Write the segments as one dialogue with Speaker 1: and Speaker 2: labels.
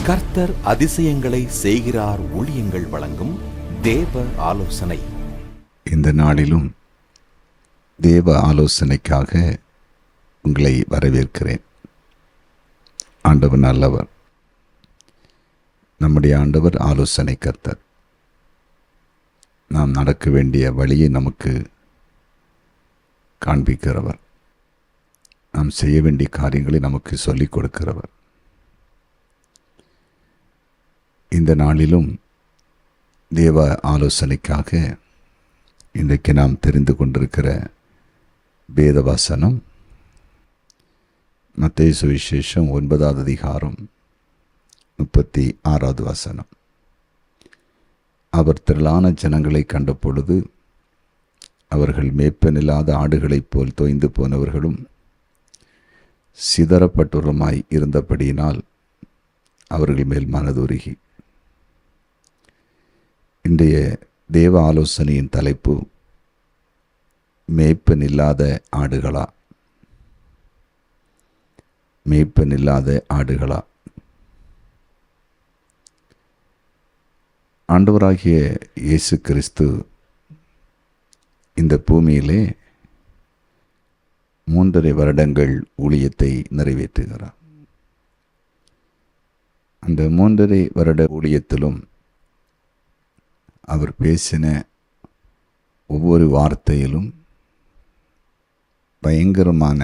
Speaker 1: கர்த்தர் அதிசயங்களை செய்கிறார் ஊழியங்கள் வழங்கும் தேவ ஆலோசனை.
Speaker 2: இந்த நாளிலும் தேவ ஆலோசனைக்காக உங்களை வரவேற்கிறேன். ஆண்டவர் நல்லவர். நம்முடைய ஆண்டவர் ஆலோசனை கர்த்தர். நாம் நடக்க வேண்டிய வழியை நமக்கு காண்பிக்கிறவர். நாம் செய்ய வேண்டிய காரியங்களை நமக்கு சொல்லிக் கொடுக்கிறவர். இந்த நாளிலும் தேவ ஆலோசனைக்காக இன்றைக்கு நாம் தெரிந்து கொண்டிருக்கிற வேத வசனம் மத்தேயு சுவிசேஷம் 9வது அதிகாரம் 36வது வசனம். அவர் திரளான ஜனங்களை கண்ட பொழுது அவர்கள் மேய்ப்பனில்லாத ஆடுகளைப் போல் தோய்ந்து போனவர்களும் சிதறப்பட்டவருமாய் இருந்தபடியினால் அவர்கள் மேல் மனதுருகி. இன்றைய தேவ ஆலோசனையின் தலைப்பு மேய்ப்பன் இல்லாத ஆடுகளா? மேய்ப்பன் இல்லாத ஆடுகளா? ஆண்டவராகிய இயேசு கிறிஸ்து இந்த பூமியிலே 3.5 வருடங்கள் ஊழியத்தை நிறைவேற்றுகிறார். அந்த 3.5 வருட ஊழியத்திலும் அவர் பேசின ஒவ்வொரு வார்த்தையிலும் பயங்கரமான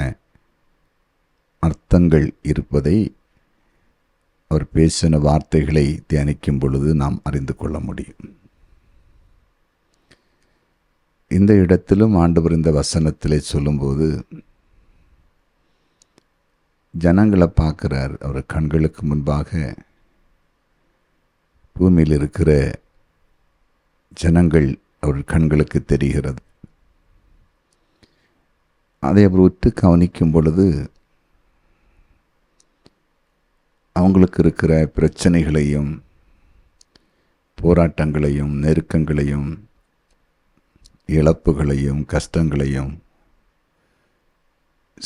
Speaker 2: அர்த்தங்கள் இருப்பதை அவர் பேசின வார்த்தைகளை தியானிக்கும் பொழுது நாம் அறிந்து கொள்ள முடியும். இந்த இடத்திலும் ஆண்டவர் இந்த வசனத்திலே சொல்லும்போது ஜனங்களை பார்க்கிறார். அவர் கண்களுக்கு முன்பாக பூமியில் இருக்கிற ஜனங்கள் அவர் கண்களுக்கு தெரிகிறது. அதை அவர் உற்று கவனிக்கும் பொழுது அவங்களுக்கு இருக்கிற பிரச்சனைகளையும் போராட்டங்களையும் நெருக்கங்களையும் இழப்புகளையும் கஷ்டங்களையும்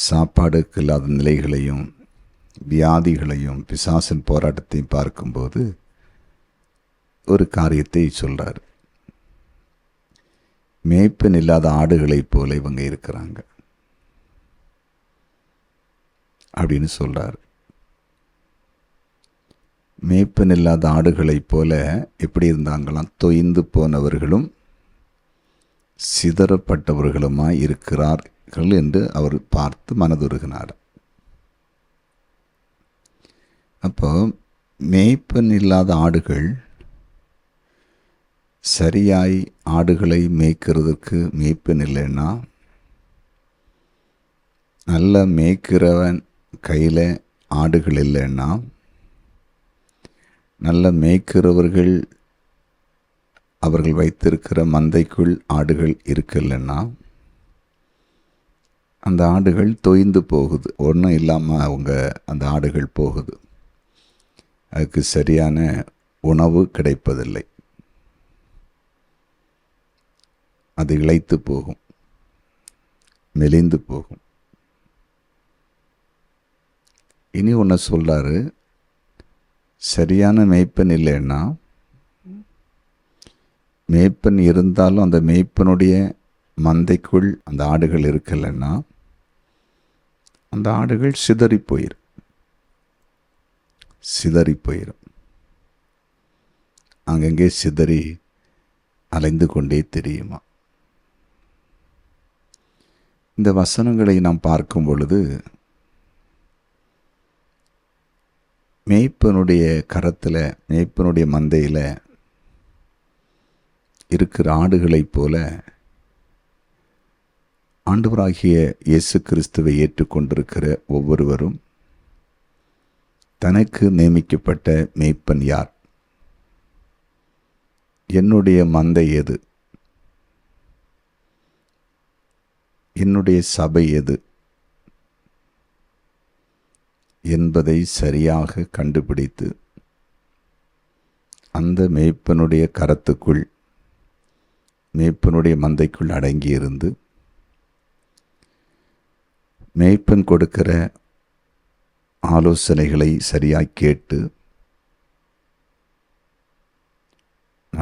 Speaker 2: சாப்பாடுக்கு இல்லாத நிலைகளையும் வியாதிகளையும் பிசாசின் போராட்டத்தையும் பார்க்கும்போது ஒரு காரியத்தை சொல்றார். மேய்ப்பன் இல்லாத ஆடுகளைப் போல இவங்க இருக்கிறாங்க அப்படின்னு சொல்றார். மேய்ப்பன் இல்லாத ஆடுகளைப் போல எப்படி இருந்தாங்களாம்? தொய்ந்து போனவர்களும் சிதறப்பட்டவர்களுமாய் இருக்கிறார்கள் என்று அவர் பார்த்து மனதுருகினார். அப்போ மேய்ப்பன் இல்லாத ஆடுகள் சரியாய் ஆடுகளை மேய்க்கிறதுக்கு மேய்ப்பன் இல்லைன்னா, நல்ல மேய்க்கிறவன் கையில் ஆடுகள் இல்லைன்னா, நல்ல மேய்க்கிறவர்கள் அவர்கள் வைத்திருக்கிற மந்தைக்குள் ஆடுகள் இருக்கலைன்னா அந்த ஆடுகள் தொய்ந்து போகுது. ஒன்றும் இல்லாமல் அவங்க அந்த ஆடுகள் போகுது. அதுக்கு சரியான உணவு கிடைப்பதில்லை. அது இளைத்து போகும், மெலிந்து போகும். இனி ஒன்று சொல்றாரு, சரியான மேய்ப்பன் இல்லைன்னா, மேய்ப்பன் இருந்தாலும் அந்த மேய்ப்பனுடைய மந்தைக்குள் அந்த ஆடுகள் இருக்கலைன்னா அந்த ஆடுகள் சிதறி போயிடும். அங்கங்கே சிதறி அலைந்து கொண்டே தெரியுமா? இந்த வசனங்களை நாம் பார்க்கும் பொழுது மேய்ப்பனுடைய கரத்தில், மேய்ப்பனுடைய மந்தையில் இருக்கிற ஆடுகளைப் போல ஆண்டவராகிய இயேசு கிறிஸ்துவை ஏற்றுக்கொண்டிருக்கிற ஒவ்வொருவரும் தனக்கு நியமிக்கப்பட்ட மேய்ப்பன் யார்? என்னுடைய மந்தை எது? என்னுடைய சபை எது என்பதை சரியாக கண்டுபிடித்து அந்த மேய்ப்பனுடைய கரத்துக்குள், மேய்ப்பனுடைய மந்தைக்குள் அடங்கியிருந்து மேய்ப்பன் கொடுக்கிற ஆலோசனைகளை சரியாய் கேட்டு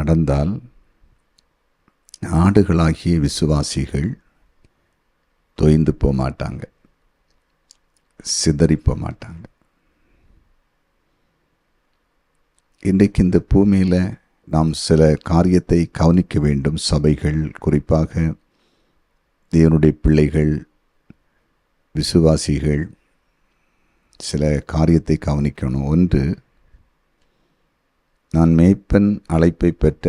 Speaker 2: நடந்தால் ஆடுகளாகிய விசுவாசிகள் தொய்ந்து போக மாட்டாங்க, சிதறி போக மாட்டாங்க. இன்றைக்கு இந்த பூமியில் நாம் சில காரியத்தை கவனிக்க வேண்டும். சபைகள், குறிப்பாக தேவனுடைய பிள்ளைகள், விசுவாசிகள் சில காரியத்தை கவனிக்கணும். ஒன்று, நான் மேய்ப்பன் அழைப்பை பெற்ற,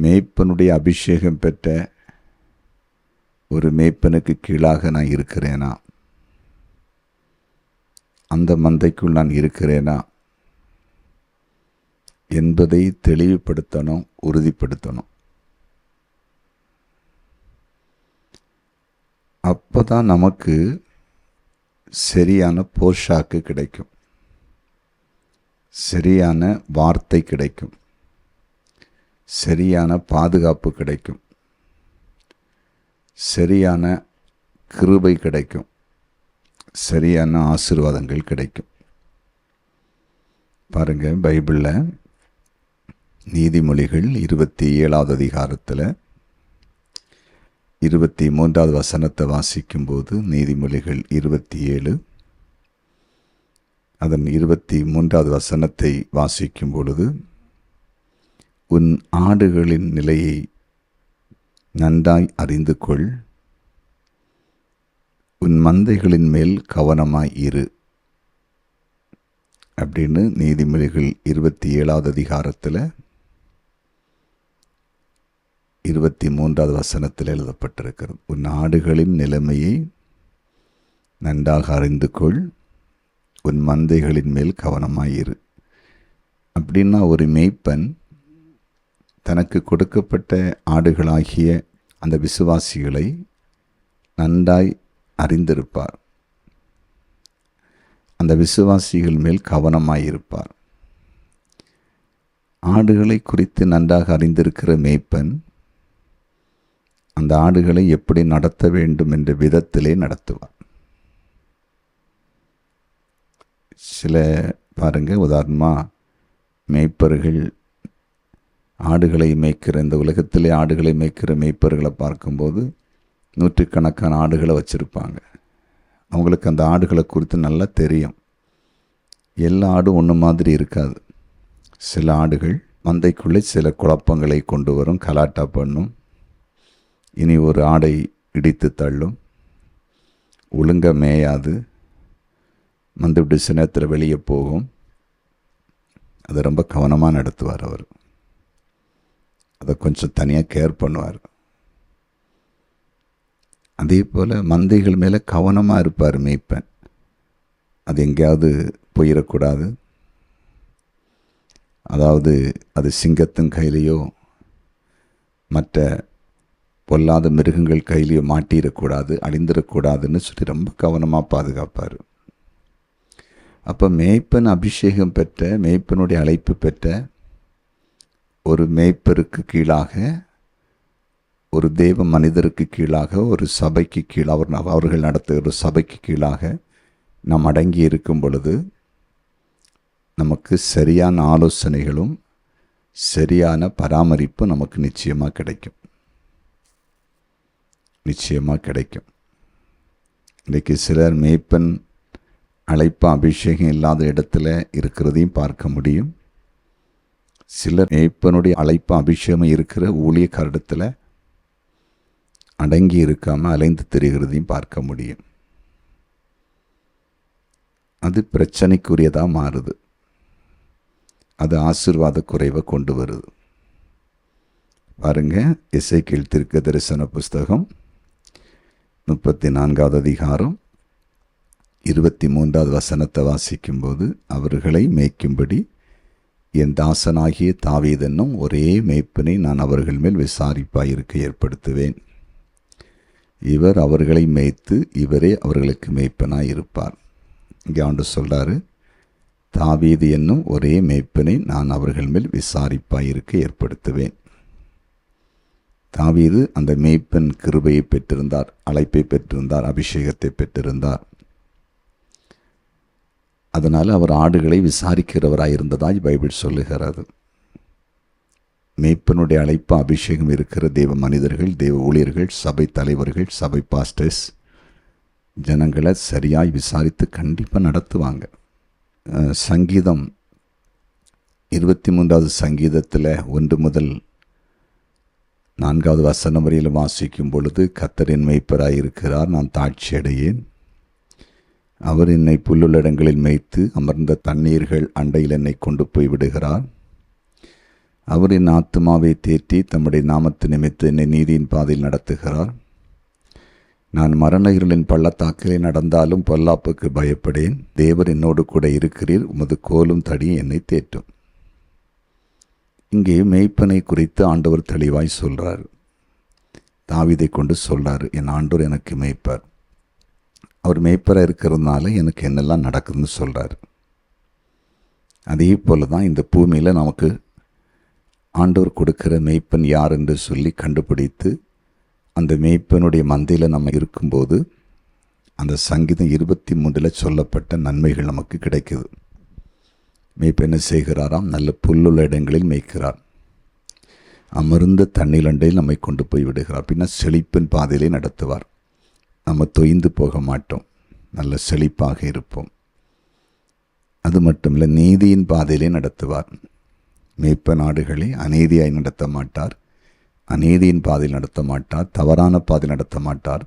Speaker 2: மேய்ப்பனுடைய அபிஷேகம் பெற்ற ஒரு மேய்ப்பனுக்கு கீழாக நான் இருக்கிறேனா? அந்த மந்தைக்குள் நான் இருக்கிறேனா என்பதை தெளிவுபடுத்தணும், உறுதிப்படுத்தணும். அப்போதான் நமக்கு சரியான போஷாக்கு கிடைக்கும், சரியான வார்த்தை கிடைக்கும், சரியான பாதுகாப்பு கிடைக்கும், சரியான கிருபை கிடைக்கும், சரியான ஆசீர்வாதங்கள் கிடைக்கும். பாருங்க, பைபிளில் நீதிமொழிகள் 27வது அதிகாரத்தில் 23வது வசனத்தை வாசிக்கும்போது, நீதிமொழிகள் 27 அதன் 23வது வசனத்தை வாசிக்கும் பொழுது, உன் ஆடுகளின் நிலையை நன்றாய் அறிந்து கொள், உன் மந்தைகளின் மேல் கவனமாய் இரு அப்படின்னு நீதிமொழிகள் 27வது அதிகாரத்தில் 23வது வசனத்தில் எழுதப்பட்டிருக்கிறது. உன் ஆடுகளின் நிலைமையை நன்றாக அறிந்து கொள், உன் மந்தைகளின் மேல் கவனமாயிரு. அப்படின்னா ஒரு மேய்ப்பன் தனக்கு கொடுக்கப்பட்ட ஆடுகளாகிய அந்த விசுவாசிகளை நன்றாய் அறிந்திருப்பார். அந்த விசுவாசிகள் மேல் கவனமாயிருப்பார். ஆடுகளை குறித்து நன்றாக அறிந்திருக்கிற மேய்ப்பன் அந்த ஆடுகளை எப்படி நடத்த வேண்டும் என்ற விதத்திலே நடத்துவார். சில பாருங்க, உதாரணமாக மேய்ப்பர்கள் ஆடுகளை மேய்க்கிற, இந்த உலகத்திலே ஆடுகளை மேய்க்கிற மேய்ப்பர்களை பார்க்கும்போது நூற்றுக்கணக்கான ஆடுகளை வச்சுருப்பாங்க. அவங்களுக்கு அந்த ஆடுகளை குறித்து நல்லா தெரியும். எல்லா ஆடும் ஒன்று மாதிரி இருக்காது. சில ஆடுகள் மந்தைக்குள்ளே சில குழப்பங்களை கொண்டு வரும், கலாட்டா பண்ணும், இனி ஒரு ஆடை இடித்து தள்ளும், ஒழுங்க மேயாது, மந்தை சின்னத்தில் வெளியே போகும். அதை ரொம்ப கவனமாக நடத்துவார் அவர். அதை கொஞ்சம் தனியாக கேர் பண்ணுவார். அதே போல் மந்தைகள் மேலே கவனமாக இருப்பார் மேய்ப்பன். அது எங்கேயாவது போயிடக்கூடாது. அதாவது அது சிங்கத்தின் கையிலையோ மற்ற பொல்லாத மிருகங்கள் கையிலையோ மாட்டிடக்கூடாது, அழிந்திடக்கூடாதுன்னு சொல்லி ரொம்ப கவனமாக பாதுகாப்பார். அப்போ மேய்ப்பன் அபிஷேகம் பெற்ற, மேய்ப்பனுடைய அழைப்பு பெற்ற ஒரு மேய்ப்பருக்கு கீழாக, ஒரு தேவ மனிதருக்கு கீழாக, ஒரு சபைக்கு கீழாக, அவர்கள் நடத்துகிற ஒரு சபைக்கு கீழாக நாம் அடங்கி இருக்கும் பொழுது நமக்கு சரியான ஆலோசனைகளும் சரியான பராமரிப்பும் நமக்கு நிச்சயமாக கிடைக்கும். நிச்சயமாக கிடைக்கும். இன்றைக்கு சிலர் மேய்ப்பன் அழைப்பு அபிஷேகம் இல்லாத இடத்துல இருக்கிறதையும் பார்க்க முடியும். சிலர் மேய்ப்பனுடைய அழைப்பு அபிஷேகம் இருக்கிற ஊழியக்காரிடத்தில் அடங்கி இருக்காமல் அலைந்து திரிகிறதையும் பார்க்க முடியும். அது பிரச்சனைக்குரியதாக மாறுது. அது ஆசீர்வாத குறைவை கொண்டு வருது. பாருங்க, எசேக்கியேல் தீர்க்க தரிசன புஸ்தகம் 34வது அதிகாரம் 23வது வசனத்தை வாசிக்கும்போது, அவர்களை மேய்க்கும்படி என் தாசனாகிய தாவீதென்னும் ஒரே மேய்ப்பனை நான் அவர்கள் மேல் விசாரிப்பாயிருக்க ஏற்படுத்துவேன். இவர் அவர்களை மேய்த்து இவரே அவர்களுக்கு மேய்ப்பனாய் இருப்பார். இங்கே ஆண்டு சொல்றாரு, தாவீது என்னும் ஒரே மேய்ப்பனை நான் அவர்கள் மேல் விசாரிப்பாயிருக்க ஏற்படுத்துவேன். தாவீது அந்த மேய்ப்பன் கிருபையை பெற்றிருந்தார், அழைப்பை பெற்றிருந்தார், அபிஷேகத்தை பெற்றிருந்தார். அதனால் அவர் ஆடுகளை விசாரிக்கிறவராயிருந்ததாய் பைபிள் சொல்லுகிறது. மேய்ப்பனுடைய அழைப்பு அபிஷேகம் இருக்கிற தேவ மனிதர்கள், தேவ ஊழியர்கள், சபை தலைவர்கள், சபை பாஸ்டர்ஸ் ஜனங்களை சரியாய் விசாரித்து கண்டிப்பாக நடத்துவாங்க. சங்கீதம் 23வது சங்கீதத்தில் 1 முதல் 4வது வசனம் வரையில் வாசிக்கும் பொழுது, கர்த்தரின் மேய்ப்பராய் இருக்கிறார், நான் தாழ்ச்சி அடையேன். அவர் என்னை புல்லுள்ள இடங்களில் மேய்த்து அமர்ந்த தண்ணீர்கள் அண்டையில் என்னை கொண்டு போய் விடுகிறார். அவர் என் ஆத்துமாவை தேற்றி தம்முடைய நாமத்து நிமித்து என்னை நீதியின் பாதையில் நடத்துகிறார். நான் மரண இருளின் பள்ளத்தாக்கிலே நடந்தாலும் பொல்லாப்புக்கு பயப்படேன். தேவர் என்னோடு கூட இருக்கிறீர், உமது கோலும் தடியும் என்னை தேற்றும். இங்கே மேய்ப்பனை குறித்து ஆண்டவர் தெளிவாய் சொல்றார். தாவீதை கொண்டு சொல்றாரு, என் ஆண்டவர் எனக்கு மேய்ப்பர். அவர் மேய்ப்பராக இருக்கிறதுனால எனக்கு என்னெல்லாம் நடக்குதுன்னு சொல்றாரு. அதே போல தான் இந்த பூமியில் நமக்கு ஆண்டவர் கொடுக்கிற மேய்ப்பன் யார் என்று சொல்லி கண்டுபிடித்து அந்த மேய்ப்பனுடைய மந்தையில் நம்ம இருக்கும்போது அந்த சங்கீதம் 23 சொல்லப்பட்ட நன்மைகள் நமக்கு கிடைக்குது. மேய்ப்பன் என்ன செய்கிறாராம்? நல்ல புல்லுள்ள இடங்களில் மேய்க்கிறார், அமர்ந்த தண்ணீரண்டையில் நம்மை கொண்டு போய் விடுகிறார். பின்ன செழிப்பின் பாதையிலே நடத்துவார். நம்ம தொய்ந்து போக மாட்டோம், நல்ல செழிப்பாக இருப்போம். அது மட்டுமில்லை, நீதியின் பாதையிலே நடத்துவார். மேய்ப்பன் ஆடுகளை அநீதியாய் நடத்த மாட்டார், அநீதியின் பாதையில் நடத்த மாட்டார், தவறான பாதை நடத்த மாட்டார்.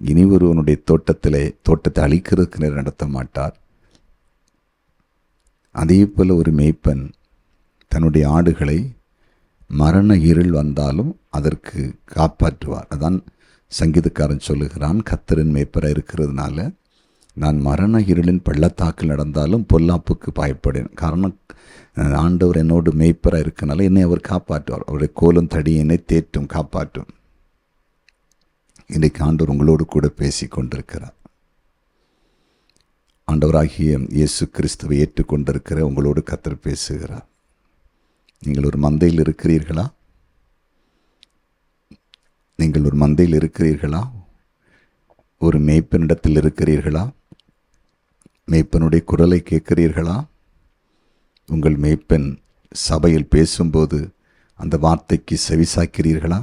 Speaker 2: இனி ஒருவனுடைய தோட்டத்தை அழிக்கிறதுக்கு நடத்த மாட்டார். அதே போல் ஒரு மேய்ப்பன் தன்னுடைய ஆடுகளை மரண இருள் வந்தாலும் அதற்கு காப்பாற்றுவார். அதான் சங்கீதக்காரன் சொல்லுகிறான், கர்த்தரின் மேய்ப்பராக இருக்கிறதுனால நான் மரண இருளின் பள்ளத்தாக்கில் நடந்தாலும் பொல்லாப்புக்கு பயப்படேன். காரணம், ஆண்டவர் என்னோடு மேய்ப்பராக இருக்கனால என்னை அவர் காப்பாற்றுவார். அவருடைய கோலும் தடி என்னை தேற்றும், காப்பாற்றும். இன்றைக்கு ஆண்டவர் உங்களோடு கூட பேசி கொண்டிருக்கிறார். ஆண்டவராகிய இயேசு கிறிஸ்துவை ஏற்றுக்கொண்டிருக்கிற உங்களோடு கர்த்தர் பேசுகிறார். நீங்கள் ஒரு மந்தையில் இருக்கிறீர்களா? நீங்கள் ஒரு மந்தையில் இருக்கிறீர்களா? ஒரு மேய்ப்பனிடத்தில் இருக்கிறீர்களா? மேய்ப்பனுடைய குரலை கேட்கிறீர்களா? உங்கள் மேய்ப்பன் சபையில் பேசும்போது அந்த வார்த்தைக்கு செவிசாய்க்கிறீர்களா?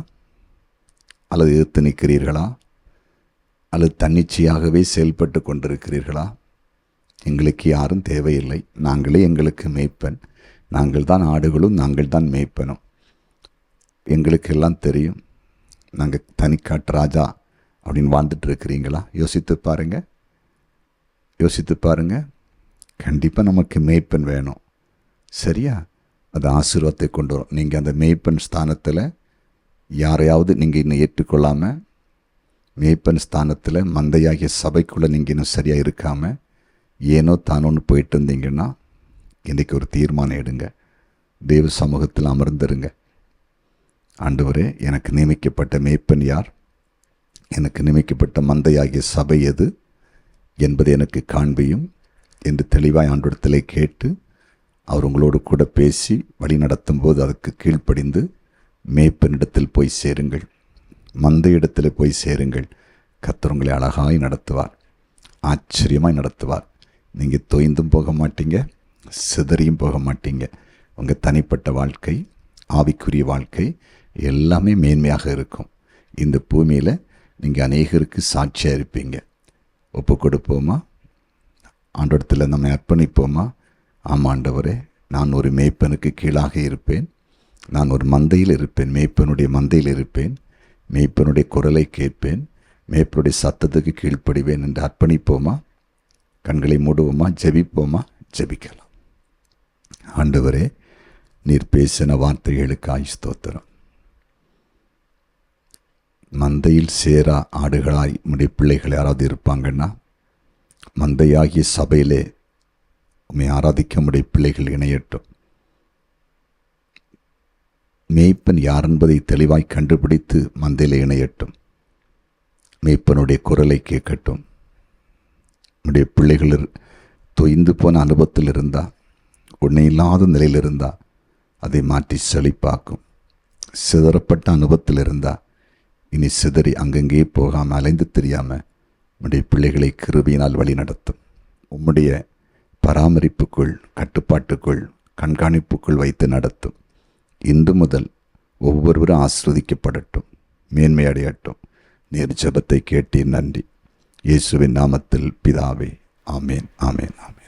Speaker 2: அல்லது எதிர்த்து நிற்கிறீர்களா? அல்லது தன்னிச்சையாகவே செயல்பட்டு கொண்டிருக்கிறீர்களா? எங்களுக்கு யாரும் தேவையில்லை, நாங்களே எங்களுக்கு மேய்ப்பன், நாங்கள் தான் ஆடுகளும், நாங்கள் தான் மேய்ப்பனும், எங்களுக்கு எல்லாம் தெரியும், நாங்கள் தனிக்காட்டு ராஜா அப்படின்னு வாழ்ந்துட்டு இருக்கிறீங்களா? யோசித்து பாருங்க. கண்டிப்பாக நமக்கு மேய்ப்பன் வேணும், சரியா? அது ஆசீர்வாதத்தை கொண்டு வரும். நீங்கள் அந்த மேய்ப்பன் ஸ்தானத்தில் யாரையாவது நீங்கள் இன்னும் ஏற்றுக்கொள்ளாமல், மேய்ப்பன் ஸ்தானத்தில் மந்தையாகிய சபைக்குள்ளே நீங்கள் இன்னும் சரியாக இருக்காமல் ஏனோ தானோன்னு போயிட்டு இருந்தீங்கன்னா இன்றைக்கி ஒரு தீர்மானம் எடுங்க. தேவ சமூகத்தில் அமர்ந்துருங்க. ஆண்டவரே, எனக்கு நியமிக்கப்பட்ட மேய்ப்பன் யார்? எனக்கு நியமிக்கப்பட்ட மந்தையாகிய சபை எது என்பதை எனக்கு காண்பியும் என்று தெளிவாய் ஆண்டவரிடத்திலே கேட்டு அவர் உங்களோடு கூட பேசி வழி நடத்தும் போது அதுக்கு கீழ்ப்படிந்து மேய்ப்பனிடத்தில் போய் சேருங்கள், மந்தை இடத்தில் போய் சேருங்கள். கர்த்தர் உங்களை அழகாய் நடத்துவார், ஆச்சரியமாய் நடத்துவார். நீங்கள் தொய்ந்தும் போக மாட்டீங்க, சிதறியும் போக மாட்டீங்க. உங்கள் தனிப்பட்ட வாழ்க்கை, ஆவிக்குரிய வாழ்க்கை எல்லாமே மேன்மையாக இருக்கும். இந்த பூமியில் நீங்கள் அநேகருக்கு சாட்சியாக இருப்பீங்க. ஒப்பு கொடுப்போமா? ஆண்டவரிடத்தில் நம்மை அர்ப்பணிப்போமா? ஆமாம் ஆண்டவரே, நான் ஒரு மேய்ப்பனுக்கு கீழாக இருப்பேன், நான் ஒரு மந்தையில் இருப்பேன், மேய்ப்பனுடைய மந்தையில் இருப்பேன், மேய்ப்பனுடைய குரலை கேட்பேன், மேய்ப்பனுடைய சத்தத்துக்கு கீழ்ப்படிவேன் என்று அர்ப்பணிப்போமா? கண்களை மூடுவோமா? ஜெபிப்போமா? ஜெபிக்கலாம். ஆண்டவரே, நீர் பேசின வார்த்தைகளுக்காய் ஸ்தோத்திரம். மந்தையில் சேரா ஆடுகளாய் உம்முடைய பிள்ளைகள் யாராவது இருப்பாங்கன்னா, மந்தையாகிய சபையிலே உம்மை ஆராதிக்க உம்முடைய பிள்ளைகள் இணையட்டும். மேய்ப்பன் யார் என்பதை தெளிவாய் கண்டுபிடித்து மந்தையில் இணையட்டும். மேய்ப்பனுடைய குரலை கேட்கட்டும். உம்முடைய பிள்ளைகள் தொய்ந்து போன அனுபவத்தில் இருந்தால், உன்னை இல்லாத நிலையில் இருந்தால் அதை மாற்றி செழிப்பாக்கும். சிதறப்பட்ட அனுபவத்தில் இருந்தால் இனி சிதறி அங்கங்கே போகாமல் அலைந்து தெரியாமல் உம்முடைய பிள்ளைகளை கிருபையினால் வழி நடத்தும். உம்முடைய பராமரிப்புக்குள், கட்டுப்பாட்டுக்குள், கண்காணிப்புக்குள் வைத்து நடத்தும். இன்று முதல் ஒவ்வொருவரும் ஆஸ்வதிக்கப்படட்டும், மேன்மை அடையட்டும். நீர் ஜெபத்தை கேட்டீர், நன்றி. இயேசுவின் நாமத்தில் பிதாவே, ஆமேன், ஆமேன், ஆமேன்.